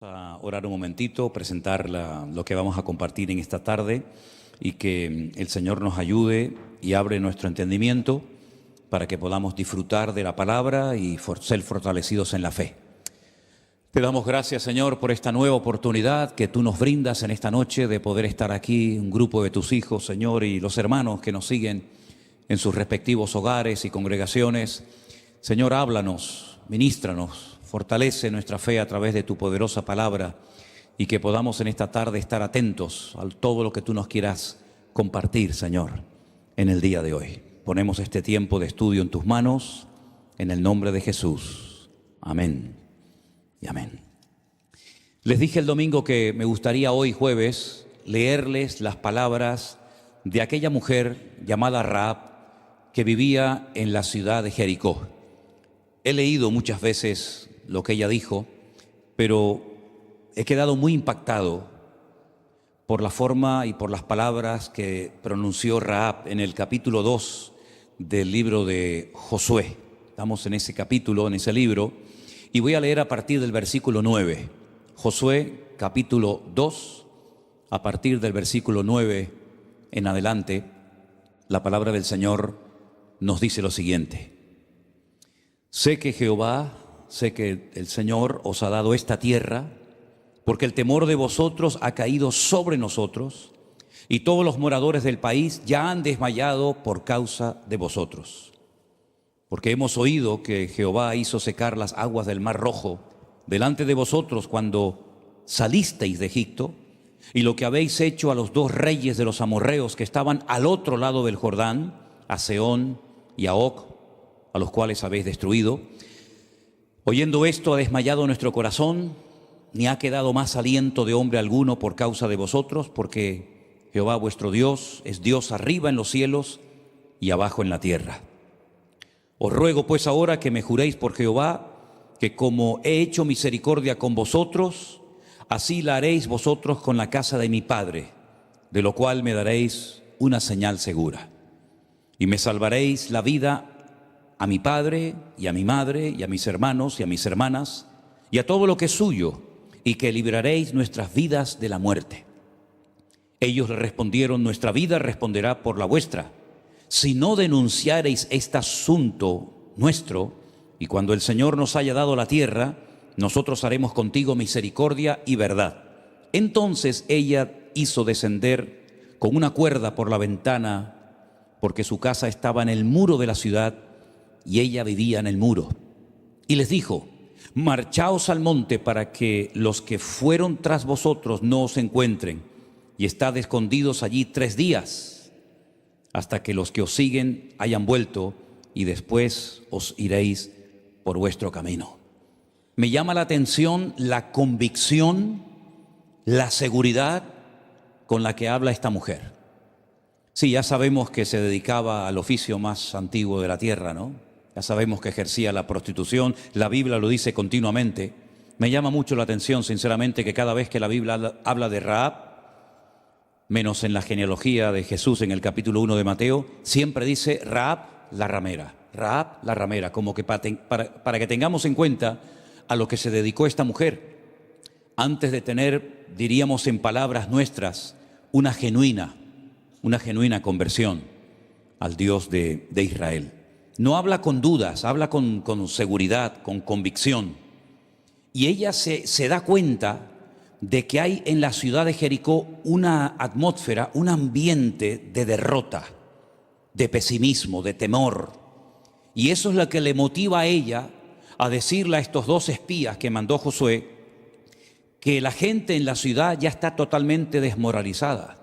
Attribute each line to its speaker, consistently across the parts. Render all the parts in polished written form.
Speaker 1: A orar un momentito, presentar lo que vamos a compartir en esta tarde y que el Señor nos ayude y abre nuestro entendimiento para que podamos disfrutar de la palabra y ser fortalecidos en la fe. Te damos gracias, Señor, por esta nueva oportunidad que tú nos brindas en esta noche de poder estar aquí, un grupo de tus hijos, Señor, y los hermanos que nos siguen en sus respectivos hogares y congregaciones. Señor, háblanos, ministranos. Fortalece nuestra fe a través de tu poderosa palabra y que podamos en esta tarde estar atentos a todo lo que tú nos quieras compartir, Señor, en el día de hoy. Ponemos este tiempo de estudio en tus manos, en el nombre de Jesús. Amén y amén. Les dije el domingo que me gustaría hoy, jueves, leerles las palabras de aquella mujer llamada Rahab que vivía en la ciudad de Jericó. He leído muchas veces lo que ella dijo, pero he quedado muy impactado por la forma y por las palabras que pronunció Rahab en el capítulo 2 del libro de Josué. Estamos en ese capítulo, en ese libro, y voy a leer a partir del versículo 9. Josué, capítulo 2, a partir del versículo 9 en adelante, la palabra del Señor nos dice lo siguiente. Sé que el Señor os ha dado esta tierra, porque el temor de vosotros ha caído sobre nosotros, y todos los moradores del país ya han desmayado por causa de vosotros. Porque hemos oído que Jehová hizo secar las aguas del Mar Rojo delante de vosotros cuando salisteis de Egipto, y lo que habéis hecho a los dos reyes de los amorreos que estaban al otro lado del Jordán, a Sehón y a Og, a los cuales habéis destruido. Oyendo esto ha desmayado nuestro corazón, ni ha quedado más aliento de hombre alguno por causa de vosotros, porque Jehová vuestro Dios es Dios arriba en los cielos y abajo en la tierra. Os ruego pues ahora que me juréis por Jehová, que como he hecho misericordia con vosotros, así la haréis vosotros con la casa de mi padre, de lo cual me daréis una señal segura. Y me salvaréis la vida a mi padre y a mi madre y a mis hermanos y a mis hermanas y a todo lo que es suyo, y que libraréis nuestras vidas de la muerte. Ellos le respondieron: nuestra vida responderá por la vuestra, si no denunciareis este asunto nuestro, y cuando el Señor nos haya dado la tierra, nosotros haremos contigo misericordia y verdad. Entonces ella hizo descender con una cuerda por la ventana, porque su casa estaba en el muro de la ciudad, y ella vivía en el muro. Y les dijo: marchaos al monte para que los que fueron tras vosotros no os encuentren, y estad escondidos allí 3 días, hasta que los que os siguen hayan vuelto, y después os iréis por vuestro camino. Me llama la atención la convicción, la seguridad con la que habla esta mujer. Sí, ya sabemos que se dedicaba al oficio más antiguo de la tierra, ¿no? Ya sabemos que ejercía la prostitución, la Biblia lo dice continuamente. Me llama mucho la atención, sinceramente, que cada vez que la Biblia habla de Rahab, menos en la genealogía de Jesús en el capítulo 1 de Mateo, siempre dice Rahab la ramera, como que para que tengamos en cuenta a lo que se dedicó esta mujer, antes de tener, diríamos en palabras nuestras, una genuina conversión al Dios de Israel. No habla con dudas, habla con seguridad, con convicción. Y ella se da cuenta de que hay en la ciudad de Jericó una atmósfera, un ambiente de derrota, de pesimismo, de temor. Y eso es lo que le motiva a ella a decirle a estos 2 espías que mandó Josué que la gente en la ciudad ya está totalmente desmoralizada.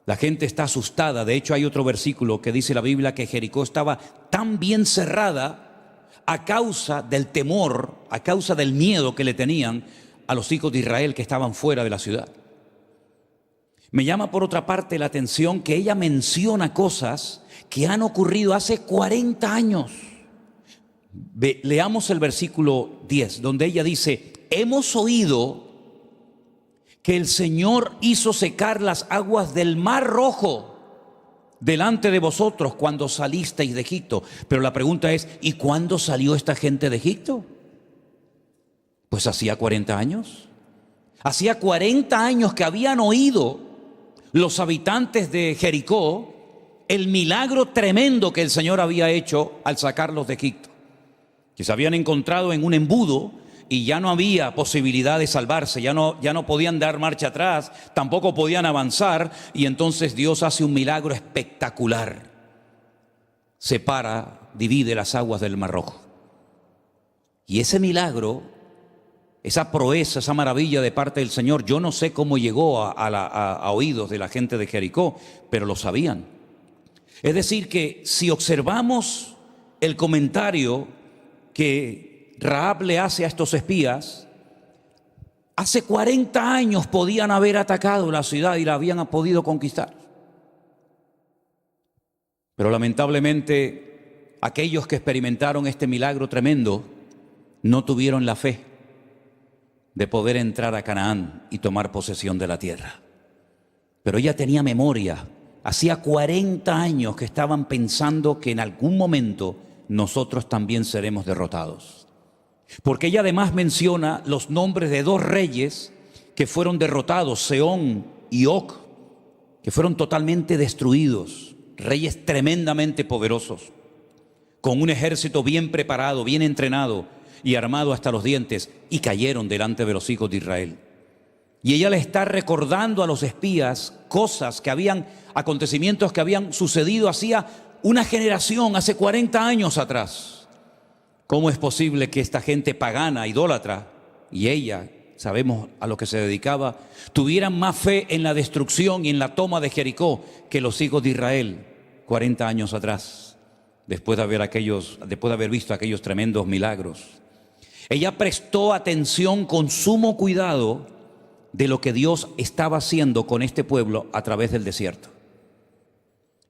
Speaker 1: La gente está asustada. De hecho, hay otro versículo que dice la Biblia que Jericó estaba tan bien cerrada a causa del temor, a causa del miedo que le tenían a los hijos de Israel que estaban fuera de la ciudad. Me llama por otra parte la atención que ella menciona cosas que han ocurrido hace 40 años. Leamos el versículo 10, donde ella dice: hemos oído que el Señor hizo secar las aguas del Mar Rojo delante de vosotros cuando salisteis de Egipto. Pero la pregunta es: ¿y cuándo salió esta gente de Egipto? Pues hacía 40 años. Hacía 40 años que habían oído los habitantes de Jericó el milagro tremendo que el Señor había hecho al sacarlos de Egipto, que se habían encontrado en un embudo y ya no había posibilidad de salvarse, ya no podían dar marcha atrás, tampoco podían avanzar, y entonces Dios hace un milagro espectacular. Separa, divide las aguas del Mar Rojo. Y ese milagro, esa proeza, esa maravilla de parte del Señor, yo no sé cómo llegó a oídos de la gente de Jericó, pero lo sabían. Es decir, que si observamos el comentario que Rahab le hace a estos espías, hace 40 años podían haber atacado la ciudad y la habían podido conquistar. Pero lamentablemente aquellos que experimentaron este milagro tremendo no tuvieron la fe de poder entrar a Canaán y tomar posesión de la tierra. Pero ella tenía memoria. Hacía 40 años que estaban pensando que en algún momento nosotros también seremos derrotados. Porque ella además menciona los nombres de 2 reyes que fueron derrotados, Sehón y Og, que fueron totalmente destruidos, reyes tremendamente poderosos, con un ejército bien preparado, bien entrenado y armado hasta los dientes, y cayeron delante de los hijos de Israel. Y ella le está recordando a los espías acontecimientos que habían sucedido hacía una generación, hace 40 años atrás. ¿Cómo es posible que esta gente pagana, idólatra, y ella, sabemos a lo que se dedicaba, tuvieran más fe en la destrucción y en la toma de Jericó que los hijos de Israel 40 años atrás, después de haber visto aquellos tremendos milagros? Ella prestó atención con sumo cuidado de lo que Dios estaba haciendo con este pueblo a través del desierto.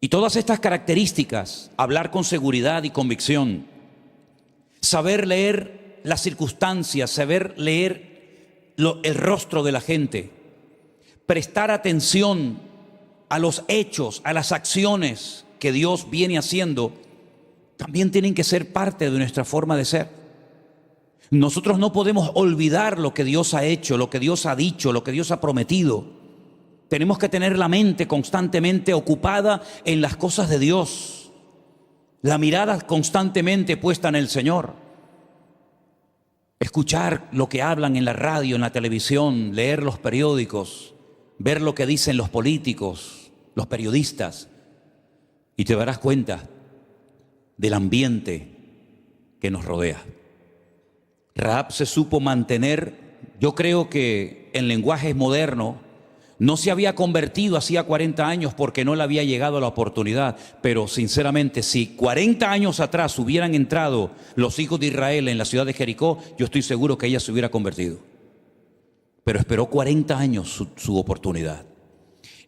Speaker 1: Y todas estas características, hablar con seguridad y convicción, saber leer las circunstancias, saber leer el rostro de la gente, prestar atención a los hechos, a las acciones que Dios viene haciendo, también tienen que ser parte de nuestra forma de ser. Nosotros no podemos olvidar lo que Dios ha hecho, lo que Dios ha dicho, lo que Dios ha prometido. Tenemos que tener la mente constantemente ocupada en las cosas de Dios, la mirada constantemente puesta en el Señor. Escuchar lo que hablan en la radio, en la televisión, leer los periódicos, ver lo que dicen los políticos, los periodistas, y te darás cuenta del ambiente que nos rodea. Rahab se supo mantener. Yo creo que en lenguaje moderno no se había convertido hacía 40 años porque no le había llegado la oportunidad, pero sinceramente si 40 años atrás hubieran entrado los hijos de Israel en la ciudad de Jericó, yo estoy seguro que ella se hubiera convertido. Pero esperó 40 años su oportunidad.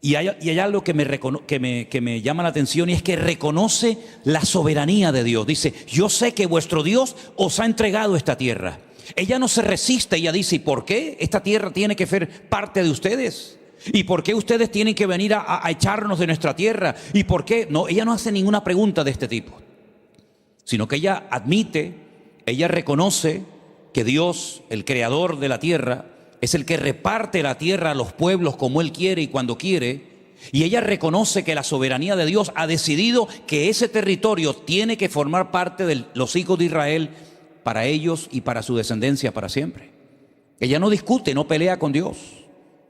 Speaker 1: Y hay algo que me llama la atención, y es que reconoce la soberanía de Dios. Dice: yo sé que vuestro Dios os ha entregado esta tierra. Ella no se resiste, ella dice: ¿y por qué esta tierra tiene que ser parte de ustedes? ¿Y por qué ustedes tienen que venir a echarnos de nuestra tierra? ¿Y por qué? No, ella no hace ninguna pregunta de este tipo, sino que ella admite, ella reconoce que Dios, el creador de la tierra, es el que reparte la tierra a los pueblos como Él quiere y cuando quiere. Y ella reconoce que la soberanía de Dios ha decidido que ese territorio tiene que formar parte de los hijos de Israel para ellos y para su descendencia para siempre. Ella no discute, no pelea con Dios,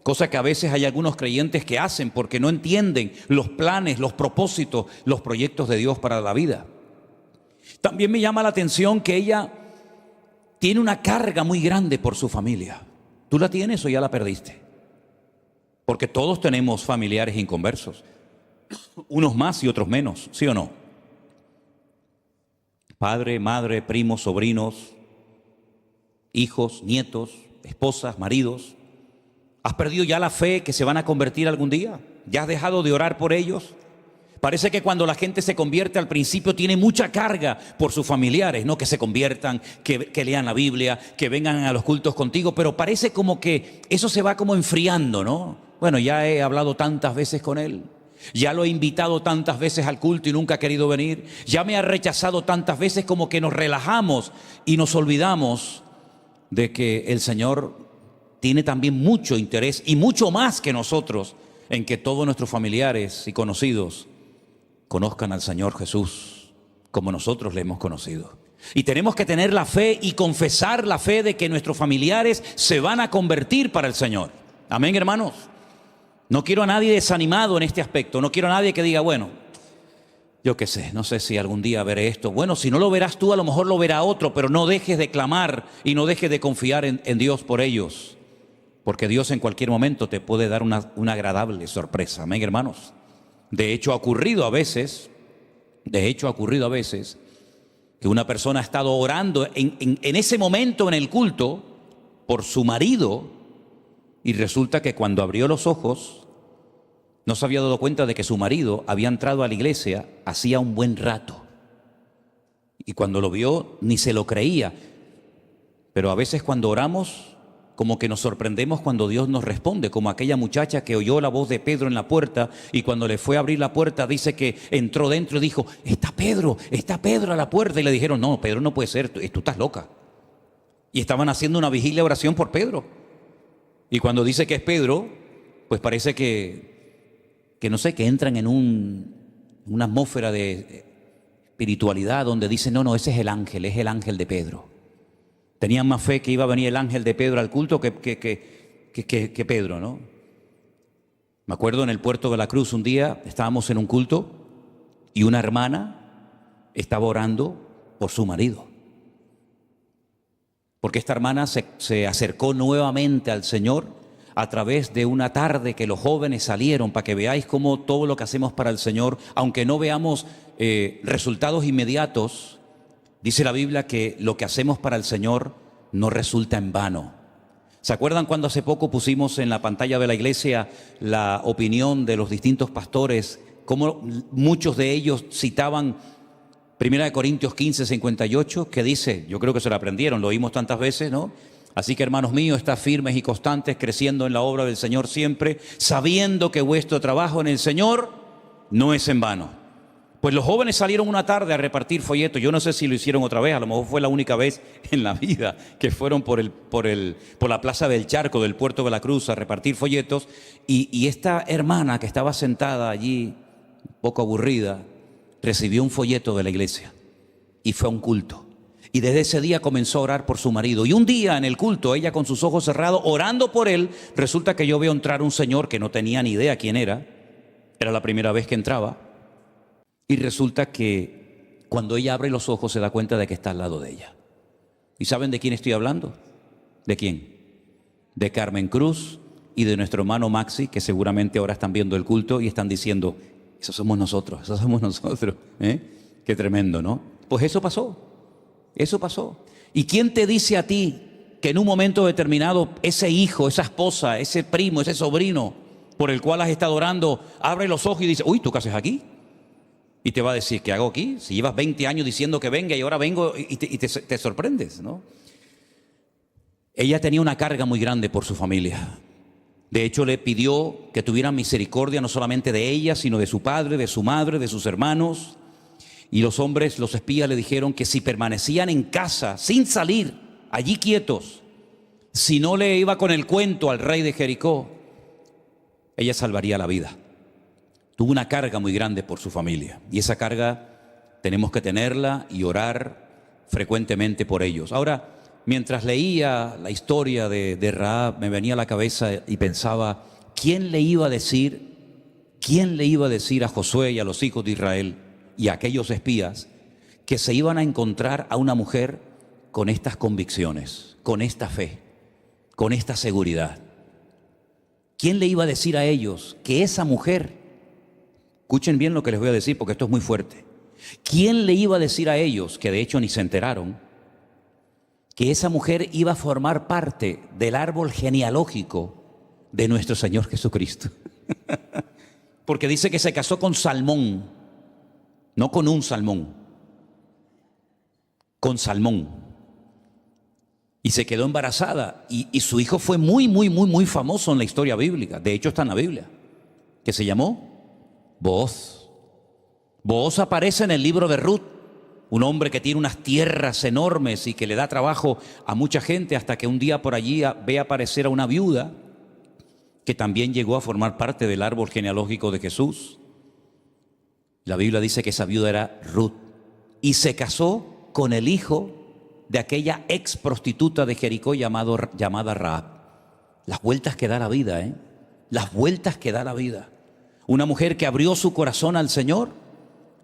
Speaker 1: cosa que a veces hay algunos creyentes que hacen porque no entienden los planes, los propósitos, los proyectos de Dios para la vida. También me llama la atención que ella tiene una carga muy grande por su familia. ¿Tú la tienes o ya la perdiste? Porque todos tenemos familiares inconversos, unos más y otros menos, ¿sí o no? Padre, madre, primos, sobrinos, hijos, nietos, esposas, maridos. ¿Has perdido ya la fe que se van a convertir algún día? ¿Ya has dejado de orar por ellos? Parece que cuando la gente se convierte al principio tiene mucha carga por sus familiares, ¿no? Que se conviertan, que lean la Biblia, que vengan a los cultos contigo, pero parece como que eso se va como enfriando, ¿no? Bueno, ya he hablado tantas veces con él, ya lo he invitado tantas veces al culto y nunca ha querido venir, ya me ha rechazado tantas veces, como que nos relajamos y nos olvidamos de que el Señor tiene también mucho interés y mucho más que nosotros en que todos nuestros familiares y conocidos conozcan al Señor Jesús como nosotros le hemos conocido. Y tenemos que tener la fe y confesar la fe de que nuestros familiares se van a convertir para el Señor. Amén, hermanos. No quiero a nadie desanimado en este aspecto. No quiero a nadie que diga, bueno, yo qué sé, no sé si algún día veré esto. Bueno, si no lo verás tú, a lo mejor lo verá otro, pero no dejes de clamar y no dejes de confiar en Dios por ellos. Porque Dios en cualquier momento te puede dar una agradable sorpresa. Amén, hermanos. De hecho, ha ocurrido a veces que una persona ha estado orando en ese momento en el culto por su marido y resulta que cuando abrió los ojos no se había dado cuenta de que su marido había entrado a la iglesia hacía un buen rato. Y cuando lo vio ni se lo creía. Pero a veces cuando oramos como que nos sorprendemos cuando Dios nos responde, como aquella muchacha que oyó la voz de Pedro en la puerta y cuando le fue a abrir la puerta dice que entró dentro y dijo, está Pedro a la puerta. Y le dijeron, no, Pedro no puede ser, tú estás loca. Y estaban haciendo una vigilia de oración por Pedro. Y cuando dice que es Pedro, pues parece que no sé, que entran en una atmósfera de espiritualidad donde dicen, no, ese es el ángel de Pedro. Tenían más fe que iba a venir el ángel de Pedro al culto que Pedro, ¿no? Me acuerdo en el puerto de la Cruz un día estábamos en un culto y una hermana estaba orando por su marido. Porque esta hermana se acercó nuevamente al Señor a través de una tarde que los jóvenes salieron, para que veáis cómo todo lo que hacemos para el Señor, aunque no veamos resultados inmediatos, dice la Biblia que lo que hacemos para el Señor no resulta en vano. ¿Se acuerdan cuando hace poco pusimos en la pantalla de la iglesia la opinión de los distintos pastores, cómo muchos de ellos citaban 1 Corintios 15, 58, que dice, yo creo que se lo aprendieron, lo oímos tantas veces, ¿no? Así que, hermanos míos, estad firmes y constantes, creciendo en la obra del Señor siempre, sabiendo que vuestro trabajo en el Señor no es en vano. Pues los jóvenes salieron una tarde a repartir folletos. Yo no sé si lo hicieron otra vez, a lo mejor fue la única vez en la vida que fueron por la Plaza del Charco del Puerto de la Cruz a repartir folletos. Y esta hermana que estaba sentada allí, un poco aburrida, recibió un folleto de la iglesia y fue a un culto. Y desde ese día comenzó a orar por su marido. Y un día en el culto, ella con sus ojos cerrados, orando por él, resulta que yo veo entrar un señor que no tenía ni idea quién era. Era la primera vez que entraba. Y resulta que cuando ella abre los ojos se da cuenta de que está al lado de ella. ¿Y saben de quién estoy hablando? ¿De quién? De Carmen Cruz y de nuestro hermano Maxi, que seguramente ahora están viendo el culto y están diciendo, esos somos nosotros. Qué tremendo, ¿no? Pues eso pasó. ¿Y quién te dice a ti que en un momento determinado ese hijo, esa esposa, ese primo, ese sobrino por el cual has estado orando, abre los ojos y dice, uy, ¿tú qué haces aquí? Y te va a decir, ¿qué hago aquí? Si llevas 20 años diciendo que venga y ahora vengo y te sorprendes, ¿no? Ella tenía una carga muy grande por su familia. De hecho, le pidió que tuvieran misericordia no solamente de ella, sino de su padre, de su madre, de sus hermanos. Y los hombres, los espías, le dijeron que si permanecían en casa, sin salir, allí quietos, si no le iba con el cuento al rey de Jericó, ella salvaría la vida. Tuvo una carga muy grande por su familia y esa carga tenemos que tenerla y orar frecuentemente por ellos. Ahora, mientras leía la historia de Rahab, me venía a la cabeza y pensaba, ¿quién le iba a decir a Josué y a los hijos de Israel y a aquellos espías que se iban a encontrar a una mujer con estas convicciones, con esta fe, con esta seguridad? ¿Quién le iba a decir a ellos que esa mujer, escuchen bien lo que les voy a decir porque esto es muy fuerte, quién le iba a decir a ellos, que de hecho ni se enteraron, que esa mujer iba a formar parte del árbol genealógico de nuestro Señor Jesucristo? Porque dice que se casó con Salmón, no con un salmón, con Salmón. Y se quedó embarazada y su hijo fue muy famoso en la historia bíblica. De hecho está en la Biblia, que se llamó Booz. Booz aparece en el libro de Ruth, un hombre que tiene unas tierras enormes y que le da trabajo a mucha gente, hasta que un día por allí ve aparecer a una viuda que también llegó a formar parte del árbol genealógico de Jesús. La Biblia dice que esa viuda era Ruth y se casó con el hijo de aquella ex prostituta de Jericó llamada Rahab. Las vueltas que da la vida, ¿eh? Las vueltas que da la vida. Una mujer que abrió su corazón al Señor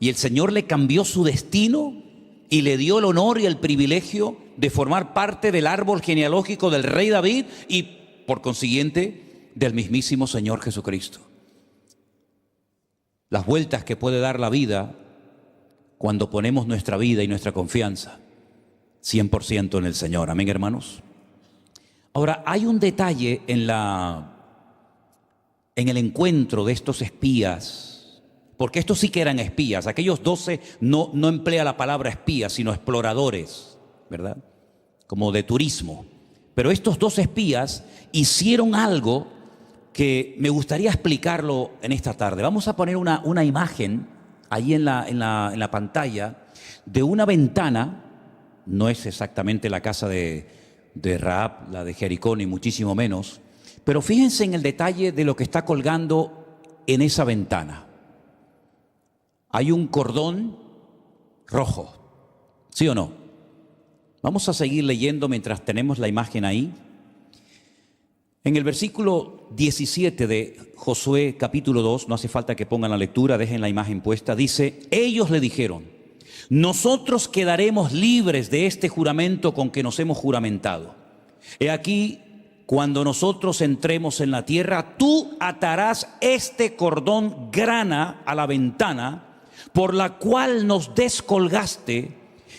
Speaker 1: y el Señor le cambió su destino y le dio el honor y el privilegio de formar parte del árbol genealógico del rey David y por consiguiente del mismísimo Señor Jesucristo. Las vueltas que puede dar la vida cuando ponemos nuestra vida y nuestra confianza 100% en el Señor. Amén, hermanos. Ahora, hay un detalle en el encuentro de estos espías, porque estos sí que eran espías. Aquellos 12 no emplea la palabra espías, sino exploradores, ¿verdad? Como de turismo. Pero estos 2 espías hicieron algo que me gustaría explicarlo en esta tarde. Vamos a poner una imagen ahí en la pantalla de una ventana. No es exactamente la casa de Rahab, la de Jericó, ni muchísimo menos. Pero fíjense en el detalle de lo que está colgando en esa ventana. Hay un cordón rojo, ¿sí o no? Vamos a seguir leyendo mientras tenemos la imagen ahí. En el versículo 17 de Josué capítulo 2, no hace falta que pongan la lectura, dejen la imagen puesta, dice: ellos le dijeron: nosotros quedaremos libres de este juramento con que nos hemos juramentado. He aquí, cuando nosotros entremos en la tierra, tú atarás este cordón grana a la ventana por la cual nos descolgaste,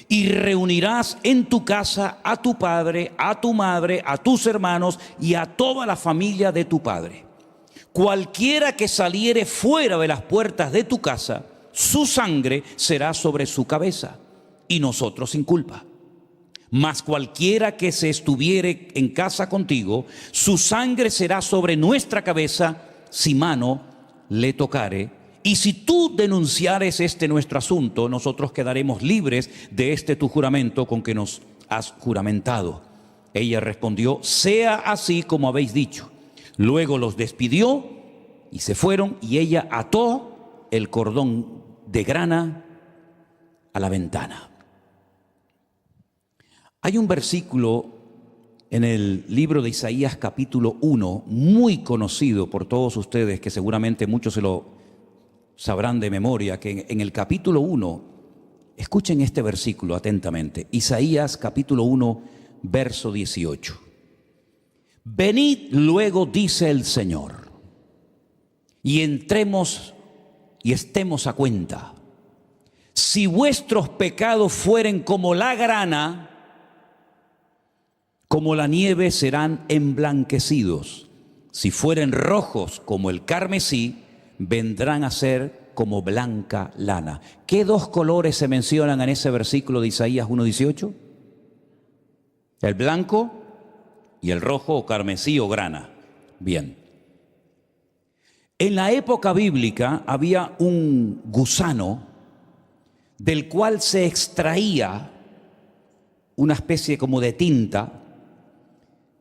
Speaker 1: y reunirás en tu casa a tu padre, a tu madre, a tus hermanos y a toda la familia de tu padre. Cualquiera que saliere fuera de las puertas de tu casa, su sangre será sobre su cabeza, y nosotros sin culpa. Mas cualquiera que se estuviere en casa contigo, su sangre será sobre nuestra cabeza, si mano le tocare. Y si tú denunciares este nuestro asunto, nosotros quedaremos libres de este tu juramento con que nos has juramentado. Ella respondió: sea así como habéis dicho. Luego los despidió y se fueron, y ella ató el cordón de grana a la ventana. Hay un versículo en el libro de Isaías capítulo 1, muy conocido por todos ustedes, que seguramente muchos se lo sabrán de memoria, que en el capítulo 1, escuchen este versículo atentamente, Isaías capítulo 1, verso 18. Venid luego, dice el Señor, y entremos y estemos a cuenta. Si vuestros pecados fueren como la grana, como la nieve serán emblanquecidos. Si fueren rojos como el carmesí, vendrán a ser como blanca lana. ¿Qué 2 colores se mencionan en ese versículo de Isaías 1:18? El blanco y el rojo, o carmesí o grana. Bien. En la época bíblica había un gusano del cual se extraía una especie como de tinta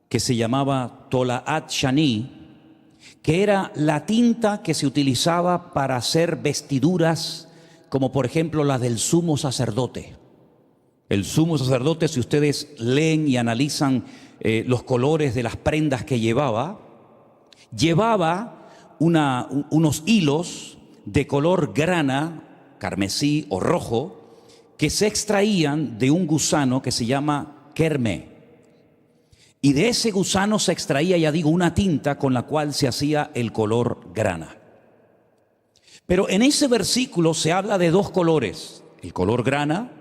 Speaker 1: que se llamaba tolaat shani, que era la tinta que se utilizaba para hacer vestiduras, como por ejemplo la del sumo sacerdote. El sumo sacerdote, si ustedes leen y analizan los colores de las prendas que llevaba unos hilos de color grana, carmesí o rojo, que se extraían de un gusano que se llama kerme. Y de ese gusano se extraía, ya digo, una tinta con la cual se hacía el color grana. Pero en ese versículo se habla de 2 colores, el color grana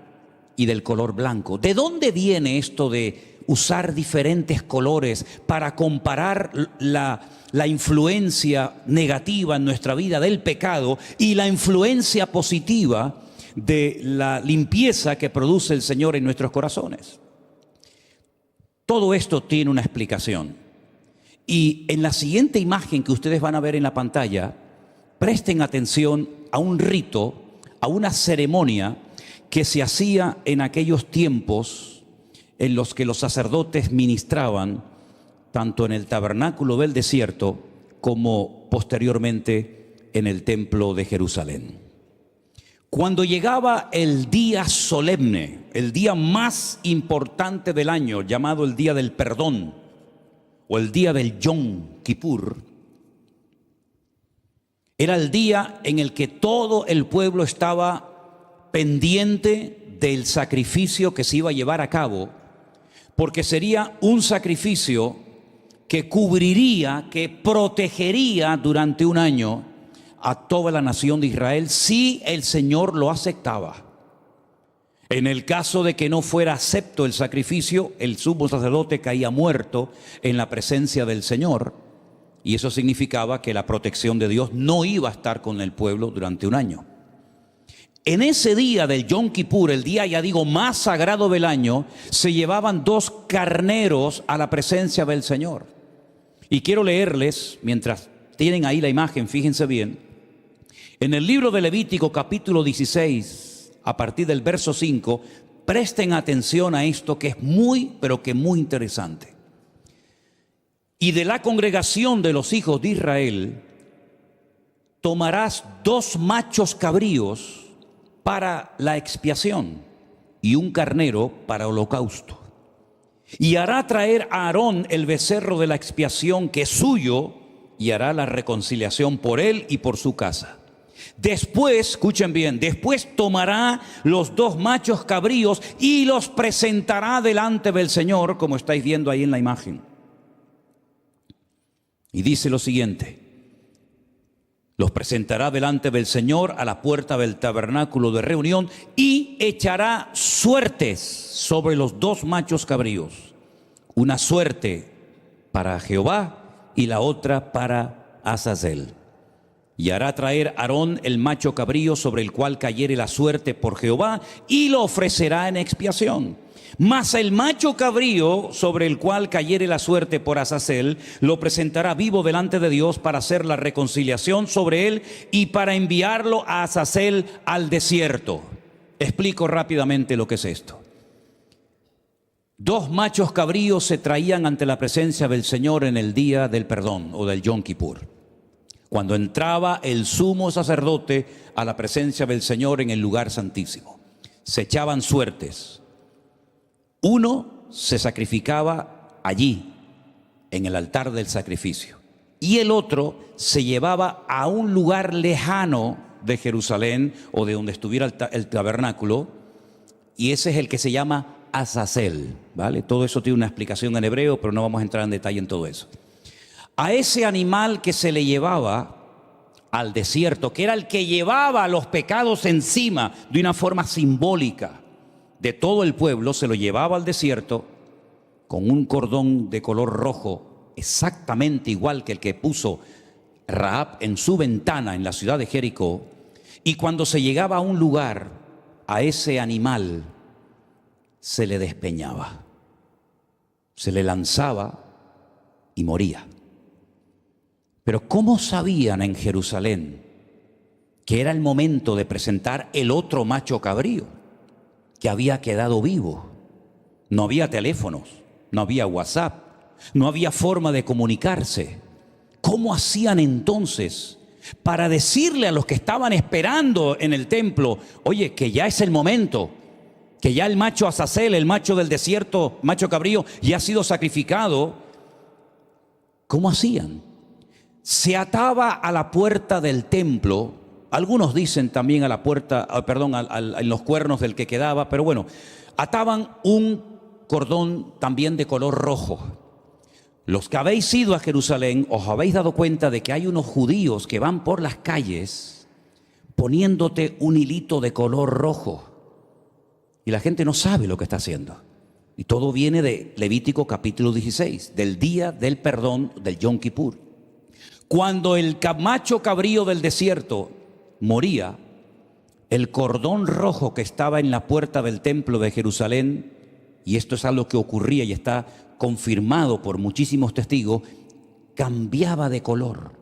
Speaker 1: y del color blanco. ¿De dónde viene esto de usar diferentes colores para comparar la influencia negativa en nuestra vida del pecado y la influencia positiva de la limpieza que produce el Señor en nuestros corazones? Todo esto tiene una explicación. Y en la siguiente imagen que ustedes van a ver en la pantalla, presten atención a un rito, a una ceremonia que se hacía en aquellos tiempos en los que los sacerdotes ministraban tanto en el tabernáculo del desierto como posteriormente en el templo de Jerusalén. Cuando llegaba el día solemne, el día más importante del año, llamado el día del perdón o el día del Yom Kippur, era el día en el que todo el pueblo estaba pendiente del sacrificio que se iba a llevar a cabo, porque sería un sacrificio que cubriría, que protegería durante un año a toda la nación de Israel si el Señor lo aceptaba. En el caso de que no fuera acepto el sacrificio, el sumo sacerdote caía muerto en la presencia del Señor, y eso significaba que la protección de Dios no iba a estar con el pueblo durante un año. En ese día del Yom Kippur, el día, ya digo, más sagrado del año, se llevaban 2 carneros a la presencia del Señor. Y quiero leerles, mientras tienen ahí la imagen, fíjense bien, en el libro de Levítico capítulo 16, a partir del verso 5, presten atención a esto que es muy, pero que muy interesante. Y de la congregación de los hijos de Israel tomarás 2 machos cabríos para la expiación y un carnero para holocausto. Y hará traer a Aarón el becerro de la expiación que es suyo, y hará la reconciliación por él y por su casa. Después, escuchen bien, después tomará los 2 machos cabríos y los presentará delante del Señor, como estáis viendo ahí en la imagen. Y dice lo siguiente: los presentará delante del Señor a la puerta del tabernáculo de reunión y echará suertes sobre los 2 machos cabríos, una suerte para Jehová y la otra para Azazel. Y hará traer Aarón el macho cabrío sobre el cual cayere la suerte por Jehová y lo ofrecerá en expiación. Mas el macho cabrío sobre el cual cayere la suerte por Azazel lo presentará vivo delante de Dios para hacer la reconciliación sobre él y para enviarlo a Azazel al desierto. Explico rápidamente lo que es esto. 2 machos cabríos se traían ante la presencia del Señor en el día del perdón o del Yom Kippur, cuando entraba el sumo sacerdote a la presencia del Señor en el lugar santísimo. Se echaban suertes. Uno se sacrificaba allí, en el altar del sacrificio, y el otro se llevaba a un lugar lejano de Jerusalén o de donde estuviera el tabernáculo, y ese es el que se llama Azazel, ¿vale? Todo eso tiene una explicación en hebreo, pero no vamos a entrar en detalle en todo eso. A ese animal que se le llevaba al desierto, que era el que llevaba los pecados encima de una forma simbólica de todo el pueblo, se lo llevaba al desierto con un cordón de color rojo, exactamente igual que el que puso Rahab en su ventana en la ciudad de Jericó. Y cuando se llegaba a un lugar, a ese animal se le despeñaba, se le lanzaba y moría. Pero ¿cómo sabían en Jerusalén que era el momento de presentar el otro macho cabrío que había quedado vivo? No había teléfonos, no había WhatsApp, no había forma de comunicarse. ¿Cómo hacían entonces para decirle a los que estaban esperando en el templo, oye, que ya es el momento, que ya el macho Azazel, el macho del desierto, macho cabrío, ya ha sido sacrificado? ¿Cómo hacían? Se ataba a la puerta del templo, algunos dicen también a la puerta, en los cuernos del que quedaba, pero bueno, ataban un cordón también de color rojo. Los que habéis ido a Jerusalén os habéis dado cuenta de que hay unos judíos que van por las calles poniéndote un hilito de color rojo. Y la gente no sabe lo que está haciendo. Y todo viene de Levítico capítulo 16, del día del perdón del Yom Kippur. Cuando el macho cabrío del desierto moría, el cordón rojo que estaba en la puerta del templo de Jerusalén, y esto es algo que ocurría y está confirmado por muchísimos testigos, cambiaba de color.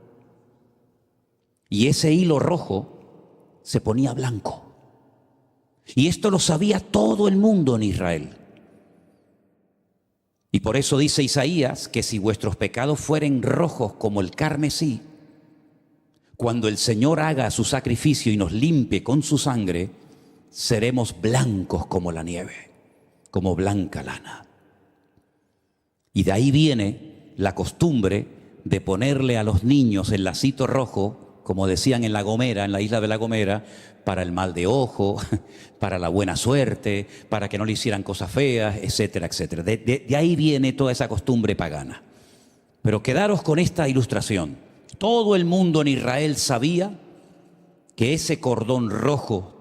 Speaker 1: Y ese hilo rojo se ponía blanco. Y esto lo sabía todo el mundo en Israel. Y por eso dice Isaías que si vuestros pecados fueren rojos como el carmesí, cuando el Señor haga su sacrificio y nos limpie con su sangre, seremos blancos como la nieve, como blanca lana. Y de ahí viene la costumbre de ponerle a los niños el lacito rojo, como decían en La Gomera, en la isla de La Gomera, para el mal de ojo, para la buena suerte, para que no le hicieran cosas feas, etcétera, etcétera. De ahí viene toda esa costumbre pagana. Pero quedaros con esta ilustración. Todo el mundo en Israel sabía que ese cordón rojo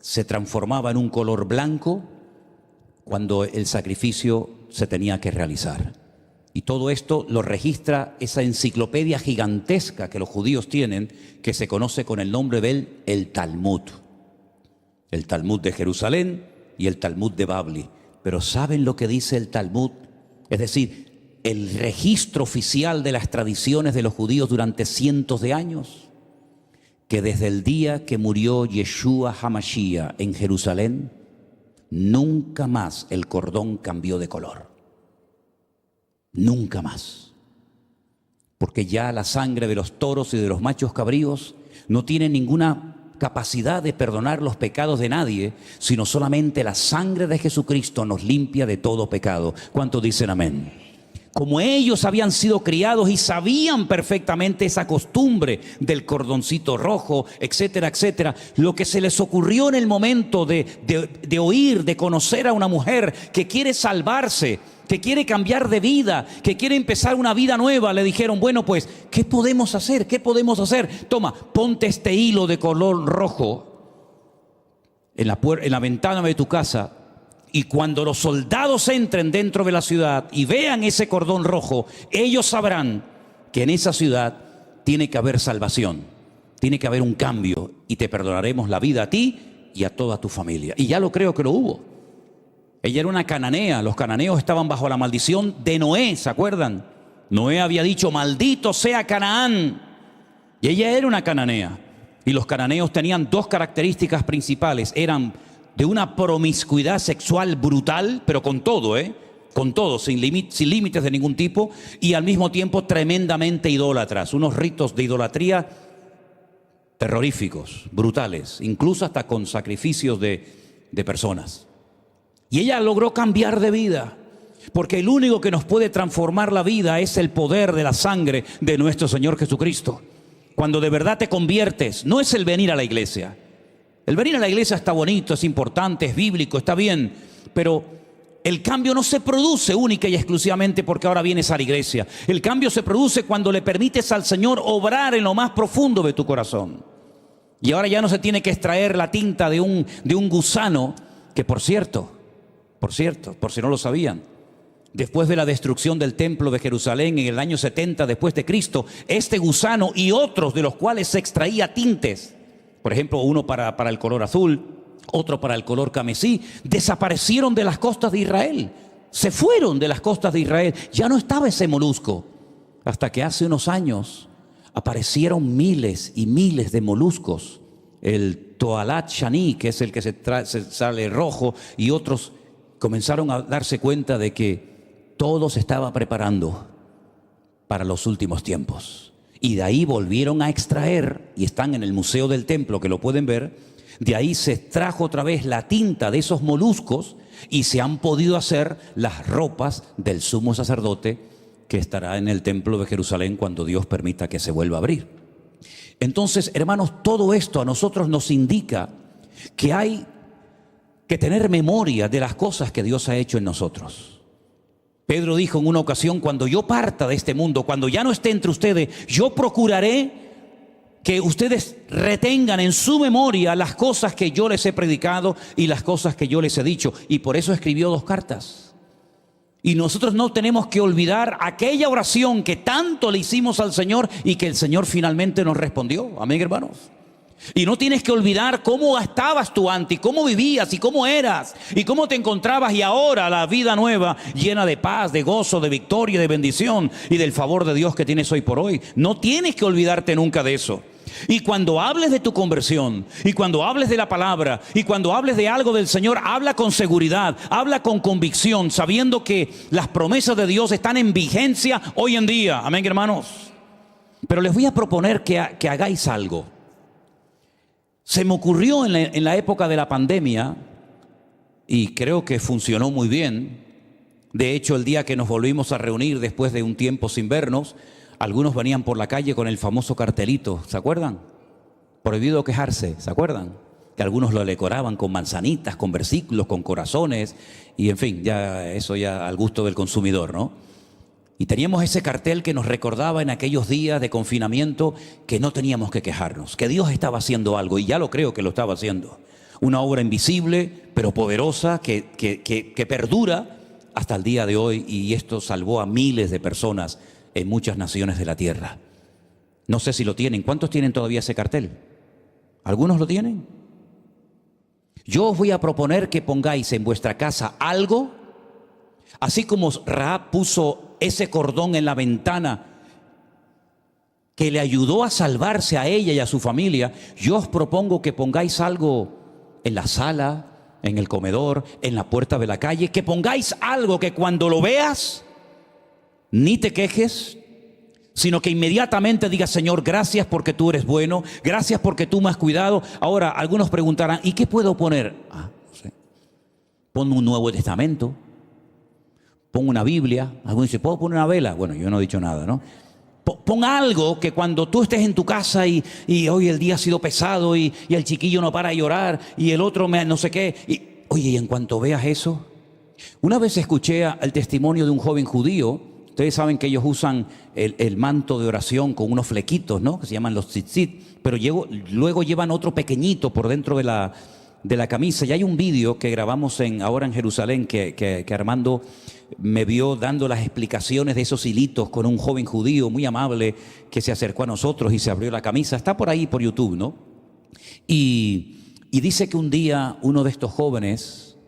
Speaker 1: se transformaba en un color blanco cuando el sacrificio se tenía que realizar. Y todo esto lo registra esa enciclopedia gigantesca que los judíos tienen, que se conoce con el nombre del Talmud. El Talmud de Jerusalén y el Talmud de Babli. Pero ¿saben lo que dice el Talmud? Es decir, el registro oficial de las tradiciones de los judíos durante cientos de años. Que desde el día que murió Yeshua HaMashiach en Jerusalén, nunca más el cordón cambió de color. Nunca más. Porque ya la sangre de los toros y de los machos cabríos no tiene ninguna capacidad de perdonar los pecados de nadie, sino solamente la sangre de Jesucristo nos limpia de todo pecado. ¿Cuántos dicen amén? Como ellos habían sido criados y sabían perfectamente esa costumbre del cordoncito rojo, etcétera, etcétera, lo que se les ocurrió en el momento de oír, de conocer a una mujer que quiere salvarse, que quiere cambiar de vida, que quiere empezar una vida nueva, le dijeron, bueno, pues, ¿qué podemos hacer? ¿Qué podemos hacer? Toma, ponte este hilo de color rojo en la ventana de tu casa, y cuando los soldados entren dentro de la ciudad y vean ese cordón rojo, ellos sabrán que en esa ciudad tiene que haber salvación, tiene que haber un cambio, y te perdonaremos la vida a ti y a toda tu familia. Y ya lo creo que lo hubo. Ella era una cananea, los cananeos estaban bajo la maldición de Noé, ¿se acuerdan? Noé había dicho, maldito sea Canaán, y ella era una cananea. Y los cananeos tenían dos características principales, eran de una promiscuidad sexual brutal, pero con todo, con todo, sin límites de ningún tipo, y al mismo tiempo tremendamente idólatras, unos ritos de idolatría terroríficos, brutales, incluso hasta con sacrificios de personas. Y ella logró cambiar de vida, porque el único que nos puede transformar la vida es el poder de la sangre de nuestro Señor Jesucristo. Cuando de verdad te conviertes, no es el venir a la iglesia. El venir a la iglesia está bonito, es importante, es bíblico, está bien, pero el cambio no se produce única y exclusivamente porque ahora vienes a la iglesia. El cambio se produce cuando le permites al Señor obrar en lo más profundo de tu corazón. Y ahora ya no se tiene que extraer la tinta de un gusano, que por cierto, por si no lo sabían, después de la destrucción del templo de Jerusalén en el año 70 después de Cristo, este gusano y otros de los cuales se extraía tintes, por ejemplo, uno para el color azul, otro para el color carmesí, desaparecieron de las costas de Israel. Se fueron de las costas de Israel. Ya no estaba ese molusco. Hasta que hace unos años aparecieron miles y miles de moluscos. El Toalat Shani, que es el que se sale rojo, y otros comenzaron a darse cuenta de que todo se estaba preparando para los últimos tiempos. Y de ahí volvieron a extraer, y están en el Museo del Templo, que lo pueden ver, de ahí se extrajo otra vez la tinta de esos moluscos y se han podido hacer las ropas del sumo sacerdote que estará en el Templo de Jerusalén cuando Dios permita que se vuelva a abrir. Entonces, hermanos, todo esto a nosotros nos indica que hay que tener memoria de las cosas que Dios ha hecho en nosotros. Pedro dijo en una ocasión, cuando yo parta de este mundo, cuando ya no esté entre ustedes, yo procuraré que ustedes retengan en su memoria las cosas que yo les he predicado y las cosas que yo les he dicho. Y por eso escribió 2 cartas. Y nosotros no tenemos que olvidar aquella oración que tanto le hicimos al Señor y que el Señor finalmente nos respondió. Amén, hermanos. Y no tienes que olvidar cómo estabas tú antes, cómo vivías y cómo eras y cómo te encontrabas, y ahora la vida nueva llena de paz, de gozo, de victoria, de bendición y del favor de Dios que tienes hoy por hoy. No tienes que olvidarte nunca de eso. Y cuando hables de tu conversión, y cuando hables de la palabra, y cuando hables de algo del Señor, habla con seguridad, habla con convicción, sabiendo que las promesas de Dios están en vigencia hoy en día. Amén, hermanos. Pero les voy a proponer que hagáis algo. Se me ocurrió en la época de la pandemia, y creo que funcionó muy bien. De hecho, el día que nos volvimos a reunir después de un tiempo sin vernos, algunos venían por la calle con el famoso cartelito, ¿se acuerdan? Prohibido quejarse, ¿se acuerdan? Que algunos lo decoraban con manzanitas, con versículos, con corazones, y en fin, eso al gusto del consumidor, ¿no? Y teníamos ese cartel que nos recordaba en aquellos días de confinamiento que no teníamos que quejarnos, que Dios estaba haciendo algo, y ya lo creo que lo estaba haciendo. Una obra invisible, pero poderosa, que perdura hasta el día de hoy, y esto salvó a miles de personas en muchas naciones de la tierra. No sé si lo tienen. ¿Cuántos tienen todavía ese cartel? ¿Algunos lo tienen? Yo os voy a proponer que pongáis en vuestra casa algo, así como Rahab puso ese cordón en la ventana que le ayudó a salvarse a ella y a su familia. Yo os propongo que pongáis algo en la sala, en el comedor, en la puerta de la calle, que pongáis algo que cuando lo veas ni te quejes, sino que inmediatamente digas: Señor, gracias porque tú eres bueno, gracias porque tú me has cuidado. Ahora, algunos preguntarán: ¿y qué puedo poner? No sé. Pon un Nuevo Testamento, pon una Biblia. Algunos dicen: ¿puedo poner una vela? Bueno, yo no he dicho nada, ¿no? Pon algo que cuando tú estés en tu casa y hoy el día ha sido pesado y el chiquillo no para de llorar y el otro no sé qué. Oye, y en cuanto veas eso, una vez escuché el testimonio de un joven judío. Ustedes saben que ellos usan el manto de oración con unos flequitos, ¿no? Que se llaman los tzitzit, pero luego llevan otro pequeñito por dentro de la camisa. Y hay un vídeo que grabamos ahora en Jerusalén que Armando me vio dando las explicaciones de esos hilitos con un joven judío muy amable que se acercó a nosotros y se abrió la camisa. Está por ahí, por YouTube, ¿no? Y dice que un día uno de estos jóvenes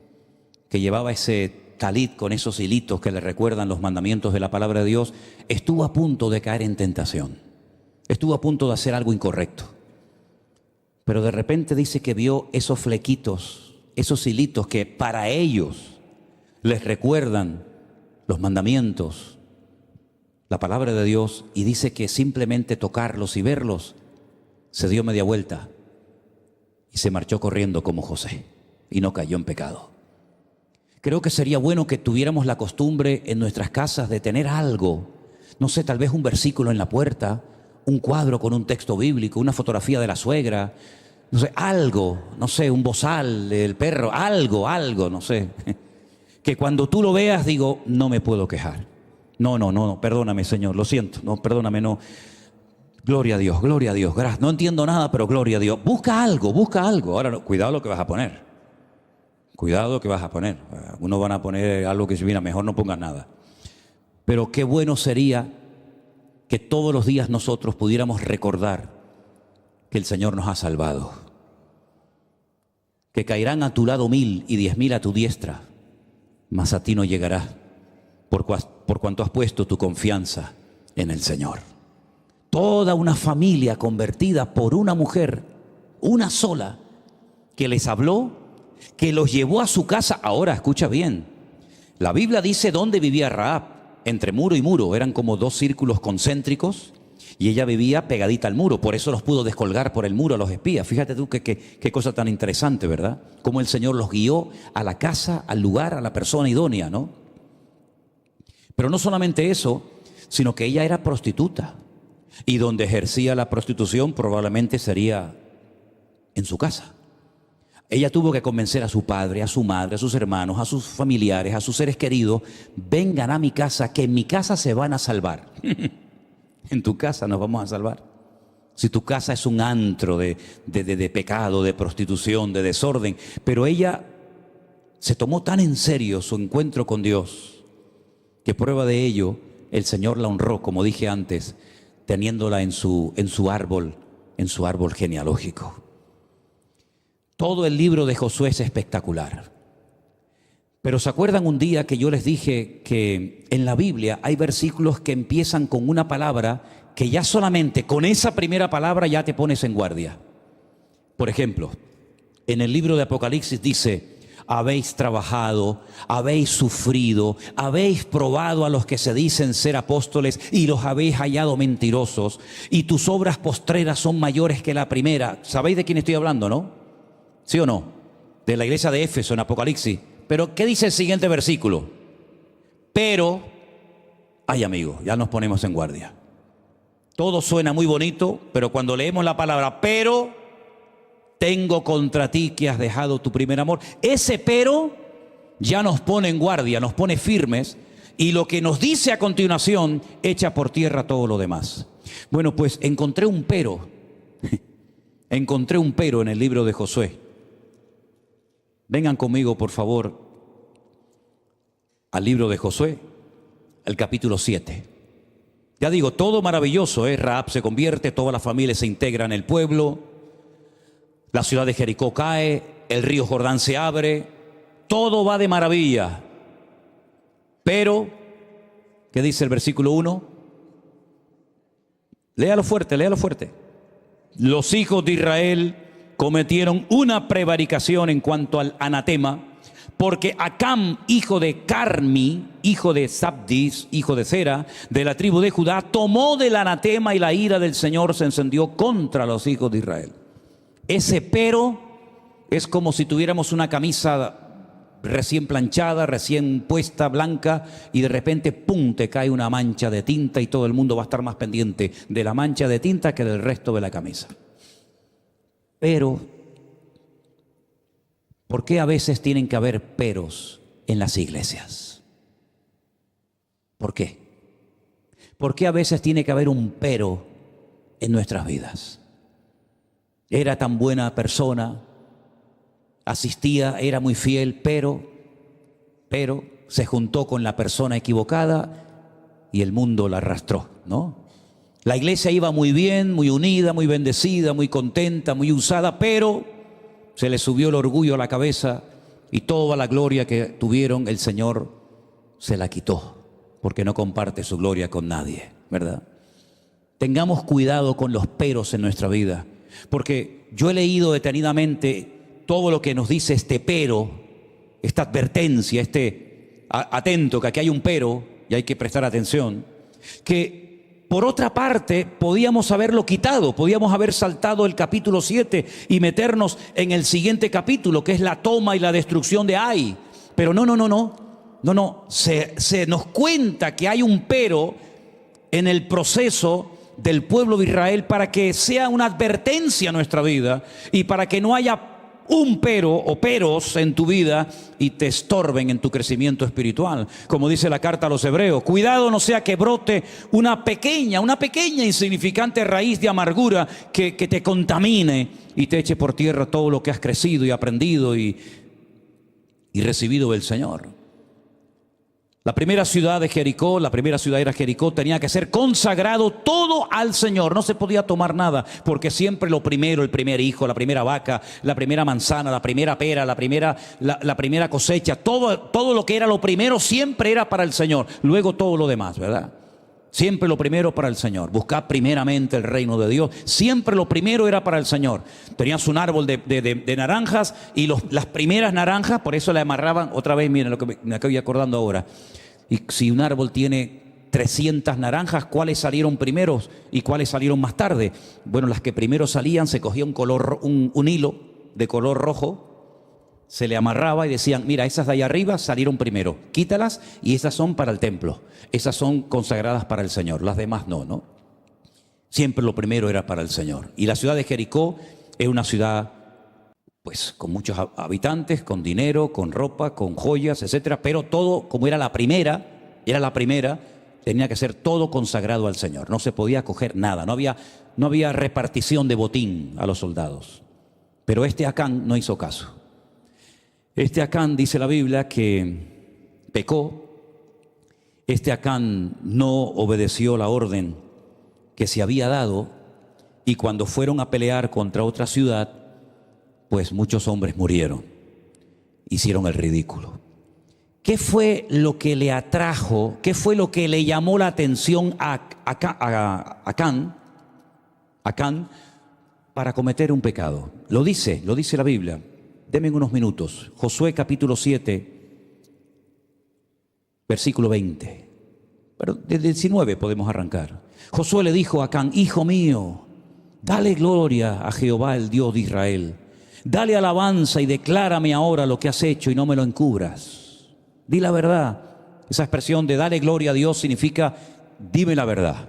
Speaker 1: que llevaba ese talit con esos hilitos que le recuerdan los mandamientos de la palabra de Dios, estuvo a punto de caer en tentación. Estuvo a punto de hacer algo incorrecto. Pero de repente dice que vio esos flequitos, esos hilitos que para ellos les recuerdan los mandamientos, la palabra de Dios, y dice que simplemente tocarlos y verlos, se dio media vuelta y se marchó corriendo como José y no cayó en pecado. Creo que sería bueno que tuviéramos la costumbre en nuestras casas de tener algo, no sé, tal vez un versículo en la puerta, un cuadro con un texto bíblico, una fotografía de la suegra, no sé, algo, no sé, un bozal del perro, algo, no sé. Que cuando tú lo veas digo: no me puedo quejar. No, perdóname, Señor, lo siento, no, perdóname, no. Gloria a Dios, gracias. No entiendo nada, pero gloria a Dios. Busca algo. Ahora, no, cuidado lo que vas a poner. Cuidado lo que vas a poner. Algunos van a poner algo que, si mira, mejor no pongan nada. Pero qué bueno sería que todos los días nosotros pudiéramos recordar que el Señor nos ha salvado. Que caerán a tu lado 1000 y 10.000 a tu diestra, mas a ti no llegará, por cuanto has puesto tu confianza en el Señor. Toda una familia convertida por una mujer, una sola, que les habló, que los llevó a su casa. Ahora, escucha bien, la Biblia dice dónde vivía Rahab: entre muro y muro, eran como 2 círculos concéntricos, y ella vivía pegadita al muro. Por eso los pudo descolgar por el muro a los espías. Fíjate tú qué cosa tan interesante, ¿verdad? Cómo el Señor los guió a la casa, al lugar, a la persona idónea, ¿no? Pero no solamente eso, sino que ella era prostituta, y donde ejercía la prostitución probablemente sería en su casa. Ella tuvo que convencer a su padre, a su madre, a sus hermanos, a sus familiares, a sus seres queridos: vengan a mi casa, que en mi casa se van a salvar. En tu casa nos vamos a salvar. Si tu casa es un antro de pecado, de prostitución, de desorden. Pero ella se tomó tan en serio su encuentro con Dios, que prueba de ello, el Señor la honró, como dije antes, teniéndola en su árbol genealógico. Todo el libro de Josué es espectacular. Pero ¿se acuerdan un día que yo les dije que en la Biblia hay versículos que empiezan con una palabra que ya solamente con esa primera palabra ya te pones en guardia? Por ejemplo, en el libro de Apocalipsis dice: habéis trabajado, habéis sufrido, habéis probado a los que se dicen ser apóstoles y los habéis hallado mentirosos, y tus obras postreras son mayores que la primera. ¿Sabéis de quién estoy hablando, no? ¿Sí o no? De la iglesia de Éfeso en Apocalipsis. Pero ¿qué dice el siguiente versículo? Pero, ay amigo, ya nos ponemos en guardia. Todo suena muy bonito, pero cuando leemos la palabra pero, tengo contra ti que has dejado tu primer amor, ese pero ya nos pone en guardia, nos pone firmes, y lo que nos dice a continuación echa por tierra todo lo demás. Bueno, pues encontré un pero en el libro de Josué. Vengan conmigo, por favor, al libro de Josué, el capítulo 7. Ya digo, todo maravilloso, Rahab se convierte, toda la familia se integra en el pueblo, la ciudad de Jericó cae, el río Jordán se abre, todo va de maravilla. Pero, ¿qué dice el versículo 1? Léalo fuerte, léalo fuerte. Los hijos de Israel cometieron una prevaricación en cuanto al anatema, porque Acán, hijo de Carmi, hijo de Sabdis, hijo de Zera, de la tribu de Judá, tomó del anatema, y la ira del Señor se encendió contra los hijos de Israel. Ese pero es como si tuviéramos una camisa recién planchada, recién puesta, blanca, y de repente, ¡pum!, te cae una mancha de tinta y todo el mundo va a estar más pendiente de la mancha de tinta que del resto de la camisa. Pero, ¿por qué a veces tienen que haber peros en las iglesias? ¿Por qué? ¿Por qué a veces tiene que haber un pero en nuestras vidas? Era tan buena persona, asistía, era muy fiel, pero se juntó con la persona equivocada y el mundo la arrastró, ¿no? La iglesia iba muy bien, muy unida, muy bendecida, muy contenta, muy usada, pero se le subió el orgullo a la cabeza y toda la gloria que tuvieron el Señor se la quitó, porque no comparte su gloria con nadie, ¿verdad? Tengamos cuidado con los peros en nuestra vida, porque yo he leído detenidamente todo lo que nos dice este pero, esta advertencia, atento que aquí hay un pero y hay que prestar atención, que por otra parte podíamos haberlo quitado, podíamos haber saltado el capítulo 7 y meternos en el siguiente capítulo, que es la toma y la destrucción de Ai. Pero no, se nos cuenta que hay un pero en el proceso del pueblo de Israel para que sea una advertencia a nuestra vida y para que no haya un pero o peros en tu vida y te estorben en tu crecimiento espiritual. Como dice la carta a los hebreos, cuidado no sea que brote una pequeña insignificante raíz de amargura que te contamine y te eche por tierra todo lo que has crecido y aprendido y recibido del Señor. La primera ciudad era Jericó, tenía que ser consagrado todo al Señor. No se podía tomar nada, porque siempre lo primero, el primer hijo, la primera vaca, la primera manzana, la primera pera, la primera cosecha, todo lo que era lo primero siempre era para el Señor. Luego todo lo demás, ¿verdad? Siempre lo primero para el Señor. Buscad primeramente el reino de Dios. Siempre lo primero era para el Señor. Tenías un árbol de naranjas y las primeras naranjas, por eso le amarraban, otra vez, miren lo que me acabo acordando ahora. Y si un árbol tiene 300 naranjas, ¿cuáles salieron primeros y cuáles salieron más tarde? Bueno, las que primero salían se cogía un hilo de color rojo, se le amarraba y decían, mira, esas de ahí arriba salieron primero, quítalas y esas son para el templo, esas son consagradas para el Señor, las demás no. Siempre lo primero era para el Señor. Y la ciudad de Jericó es una ciudad pues con muchos habitantes, con dinero, con ropa, con joyas, etcétera, pero todo, como era la primera, tenía que ser todo consagrado al Señor. No se podía coger nada, no había repartición de botín a los soldados. Pero Acán no hizo caso. Acán, dice la Biblia, que pecó. Acán no obedeció la orden que se había dado, y cuando fueron a pelear contra otra ciudad, pues muchos hombres murieron, hicieron el ridículo. ¿qué fue lo que le atrajo? ¿Qué fue lo que le llamó la atención a Acán para cometer un pecado? Lo dice la Biblia. Denme unos minutos. Josué capítulo 7, versículo 20. Pero desde 19 podemos arrancar. Josué le dijo a Acán: hijo mío, dale gloria a Jehová, el Dios de Israel. Dale alabanza y declárame ahora lo que has hecho y no me lo encubras. Di la verdad. Esa expresión de dale gloria a Dios significa dime la verdad.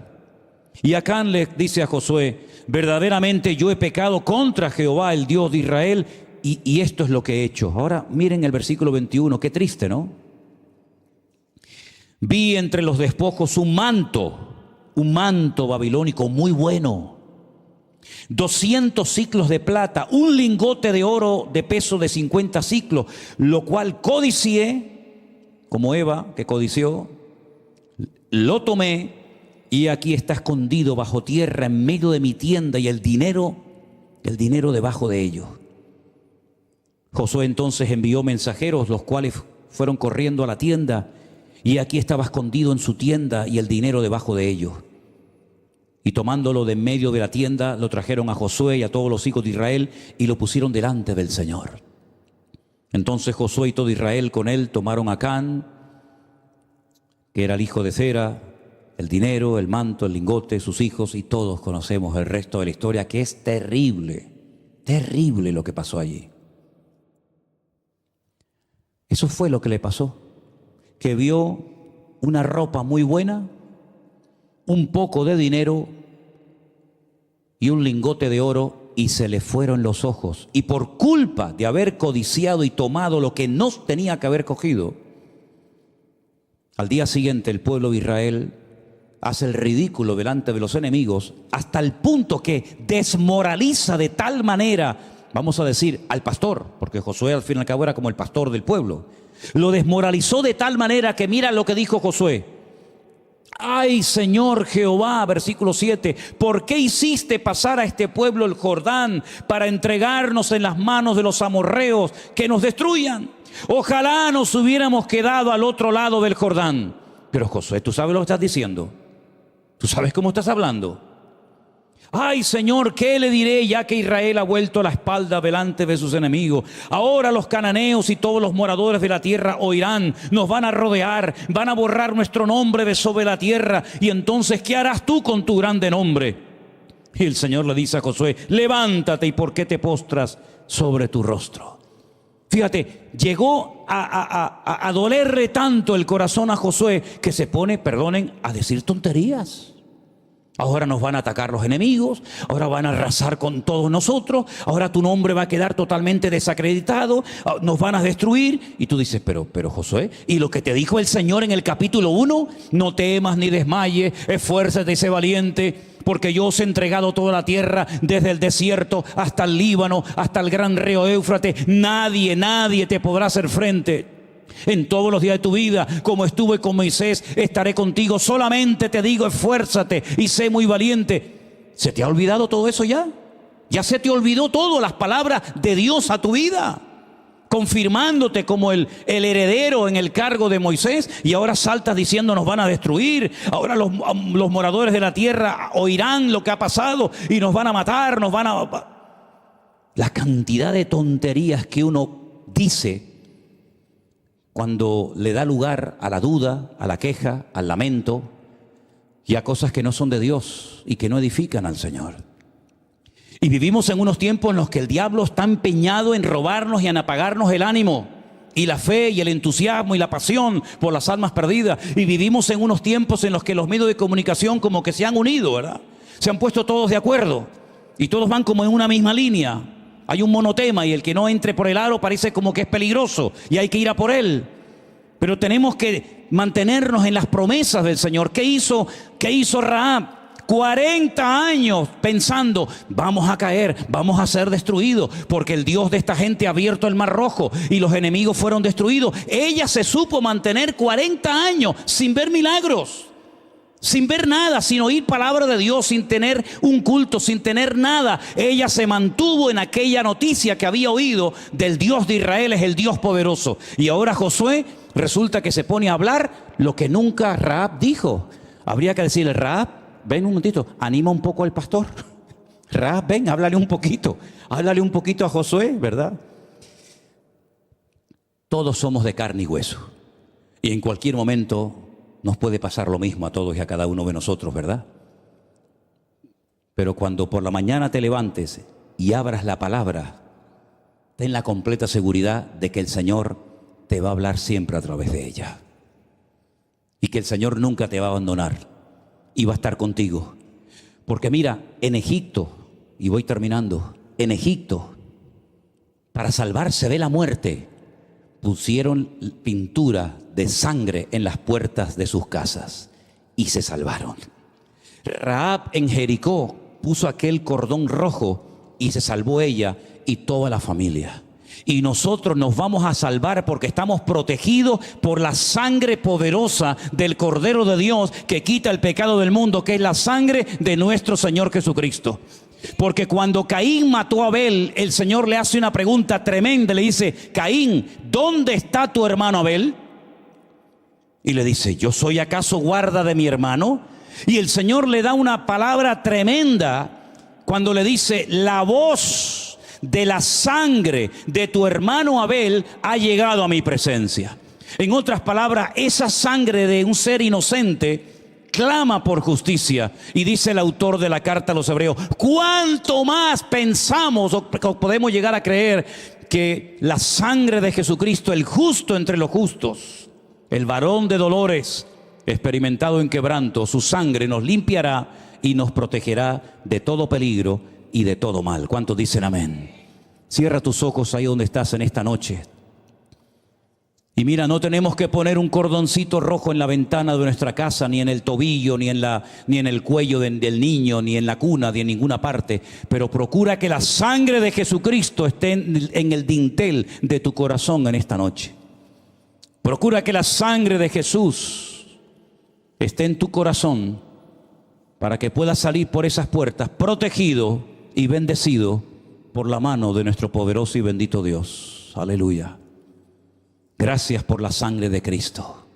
Speaker 1: Y Acán le dice a Josué: verdaderamente yo he pecado contra Jehová, el Dios de Israel, y esto es lo que he hecho. Ahora miren el versículo 21, qué triste, ¿no? Vi entre los despojos un manto babilónico muy bueno, 200 siclos de plata, un lingote de oro de peso de 50 siclos, lo cual codicié, como Eva que codició, lo tomé, y aquí está escondido bajo tierra en medio de mi tienda, y el dinero debajo de ellos. Josué entonces envió mensajeros, los cuales fueron corriendo a la tienda, y aquí estaba escondido en su tienda y el dinero debajo de ellos. Y tomándolo de en medio de la tienda, lo trajeron a Josué y a todos los hijos de Israel y lo pusieron delante del Señor. Entonces Josué y todo Israel con él tomaron a Acán, que era el hijo de Zera, el dinero, el manto, el lingote, sus hijos, y todos conocemos el resto de la historia, que es terrible, terrible lo que pasó allí. Eso fue lo que le pasó, que vio una ropa muy buena, un poco de dinero y un lingote de oro, y se le fueron los ojos. Y por culpa de haber codiciado y tomado lo que no tenía que haber cogido, al día siguiente el pueblo de Israel hace el ridículo delante de los enemigos, hasta el punto que desmoraliza de tal manera, vamos a decir, al pastor, porque Josué al fin y al cabo era como el pastor del pueblo. Lo desmoralizó de tal manera que mira lo que dijo Josué: ay, Señor Jehová, versículo 7, ¿por qué hiciste pasar a este pueblo el Jordán para entregarnos en las manos de los amorreos que nos destruyan? Ojalá nos hubiéramos quedado al otro lado del Jordán. Pero Josué, ¿tú sabes lo que estás diciendo? ¿Tú sabes cómo estás hablando? Ay, Señor, ¿qué le diré ya que Israel ha vuelto la espalda delante de sus enemigos? Ahora los cananeos y todos los moradores de la tierra oirán, nos van a rodear, van a borrar nuestro nombre de sobre la tierra. Y entonces, ¿qué harás tú con tu grande nombre? Y el Señor le dice a Josué: levántate, ¿y por qué te postras sobre tu rostro? Fíjate, llegó a dolerle tanto el corazón a Josué que se pone, perdonen, a decir tonterías. Ahora nos van a atacar los enemigos, ahora van a arrasar con todos nosotros, ahora tu nombre va a quedar totalmente desacreditado, nos van a destruir. Y tú dices, pero Josué, ¿y lo que te dijo el Señor en el capítulo 1? No temas ni desmayes, esfuérzate y sé valiente, porque yo os he entregado toda la tierra, desde el desierto hasta el Líbano, hasta el gran río Éufrates. Nadie te podrá hacer frente. En todos los días de tu vida, como estuve con Moisés, estaré contigo. Solamente te digo, esfuérzate y sé muy valiente. ¿Se te ha olvidado todo eso ya? ¿Ya se te olvidó todo, las palabras de Dios a tu vida? Confirmándote como el heredero en el cargo de Moisés, y ahora saltas diciendo nos van a destruir. Ahora los moradores de la tierra oirán lo que ha pasado y nos van a matar, La cantidad de tonterías que uno dice cuando le da lugar a la duda, a la queja, al lamento y a cosas que no son de Dios y que no edifican al Señor. Y vivimos en unos tiempos en los que el diablo está empeñado en robarnos y en apagarnos el ánimo y la fe y el entusiasmo y la pasión por las almas perdidas. Y vivimos en unos tiempos en los que los medios de comunicación como que se han unido, ¿verdad? Se han puesto todos de acuerdo y todos van como en una misma línea. Hay un monotema y el que no entre por el aro parece como que es peligroso y hay que ir a por él. Pero tenemos que mantenernos en las promesas del Señor. ¿Qué hizo Rahab? 40 años pensando, vamos a caer, vamos a ser destruidos, porque el Dios de esta gente ha abierto el Mar Rojo y los enemigos fueron destruidos. Ella se supo mantener 40 años sin ver milagros, sin ver nada, sin oír palabra de Dios, sin tener un culto, sin tener nada. Ella se mantuvo en aquella noticia que había oído del Dios de Israel, es el Dios poderoso. Y ahora Josué Resulta que se pone a hablar lo que nunca Rahab dijo. Habría que decirle: Rahab, ven un momentito, anima un poco al pastor. Rahab, ven, háblale un poquito a Josué, ¿verdad? Todos somos de carne y hueso, y en cualquier momento nos puede pasar lo mismo a todos y a cada uno de nosotros, ¿verdad? Pero cuando por la mañana te levantes y abras la palabra, ten la completa seguridad de que el Señor te va a hablar siempre a través de ella, y que el Señor nunca te va a abandonar y va a estar contigo. Porque mira, en Egipto, y voy terminando, en Egipto, para salvarse de la muerte, pusieron pintura de sangre en las puertas de sus casas y se salvaron. Rahab en Jericó puso aquel cordón rojo y se salvó ella y toda la familia. Y nosotros nos vamos a salvar porque estamos protegidos por la sangre poderosa del Cordero de Dios que quita el pecado del mundo, que es la sangre de nuestro Señor Jesucristo. Porque cuando Caín mató a Abel, el Señor le hace una pregunta tremenda. Le dice: Caín, ¿dónde está tu hermano Abel? Y le dice: ¿yo soy acaso guarda de mi hermano? Y el Señor le da una palabra tremenda cuando le dice: la voz de la sangre de tu hermano Abel ha llegado a mi presencia. En otras palabras, esa sangre de un ser inocente clama por justicia. Y dice el autor de la carta a los Hebreos: ¿cuánto más pensamos o podemos llegar a creer que la sangre de Jesucristo, el justo entre los justos, el varón de dolores, experimentado en quebranto, su sangre nos limpiará y nos protegerá de todo peligro y de todo mal? ¿Cuántos dicen amén? Cierra tus ojos ahí donde estás en esta noche. Y mira, no tenemos que poner un cordoncito rojo en la ventana de nuestra casa, ni en el tobillo, ni en el cuello del niño, ni en la cuna, ni en ninguna parte. Pero procura que la sangre de Jesucristo esté en el dintel de tu corazón en esta noche. Procura que la sangre de Jesús esté en tu corazón para que puedas salir por esas puertas protegido y bendecido por la mano de nuestro poderoso y bendito Dios. Aleluya. Gracias por la sangre de Cristo.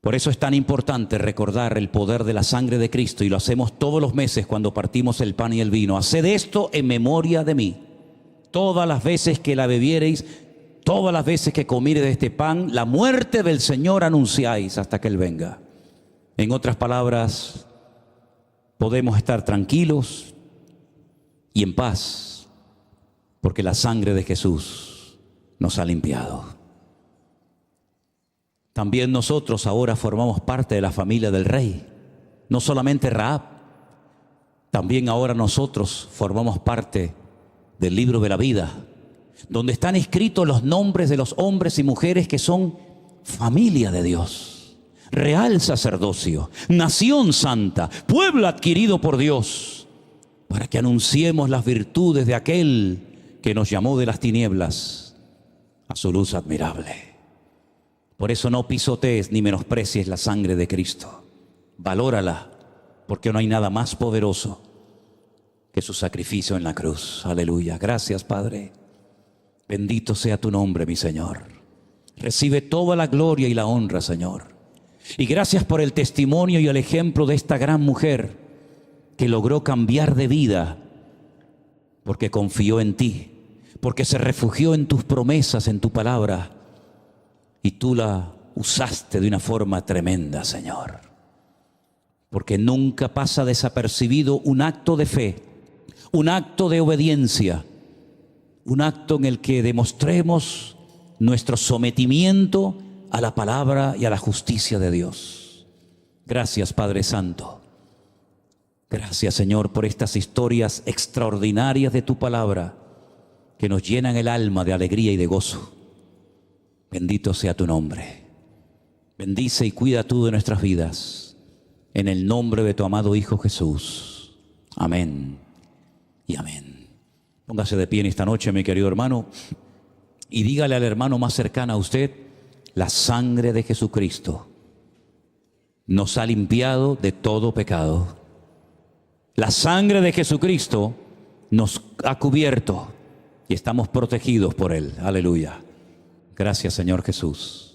Speaker 1: Por eso es tan importante recordar el poder de la sangre de Cristo, y lo hacemos todos los meses cuando partimos el pan y el vino. Haced esto en memoria de mí. Todas las veces que la bebiereis, todas las veces que comiereis de este pan, la muerte del Señor anunciáis hasta que Él venga. En otras palabras, podemos estar tranquilos y en paz, porque la sangre de Jesús nos ha limpiado. También nosotros ahora formamos parte de la familia del Rey. No solamente Rahab, también ahora nosotros formamos parte del libro de la vida, donde están escritos los nombres de los hombres y mujeres que son familia de Dios, real sacerdocio, nación santa, pueblo adquirido por Dios, para que anunciemos las virtudes de aquel que nos llamó de las tinieblas a su luz admirable. Por eso no pisotees ni menosprecies la sangre de Cristo. Valórala, porque no hay nada más poderoso que su sacrificio en la cruz. Aleluya. Gracias, Padre. Bendito sea tu nombre, mi Señor. Recibe toda la gloria y la honra, Señor. Y gracias por el testimonio y el ejemplo de esta gran mujer que logró cambiar de vida porque confió en ti, porque se refugió en tus promesas, en tu palabra, y tú la usaste de una forma tremenda, Señor. Porque nunca pasa desapercibido un acto de fe, un acto de obediencia, un acto en el que demostremos nuestro sometimiento a la palabra y a la justicia de Dios. Gracias, Padre Santo. Gracias, Señor, por estas historias extraordinarias de tu palabra, que nos llenan el alma de alegría y de gozo. Bendito sea tu nombre. Bendice y cuida tú de nuestras vidas, en el nombre de tu amado Hijo Jesús. Amén y amén. Póngase de pie en esta noche, mi querido hermano, y dígale al hermano más cercano a usted: la sangre de Jesucristo nos ha limpiado de todo pecado. La sangre de Jesucristo nos ha cubierto y estamos protegidos por Él. Aleluya. Gracias, Señor Jesús.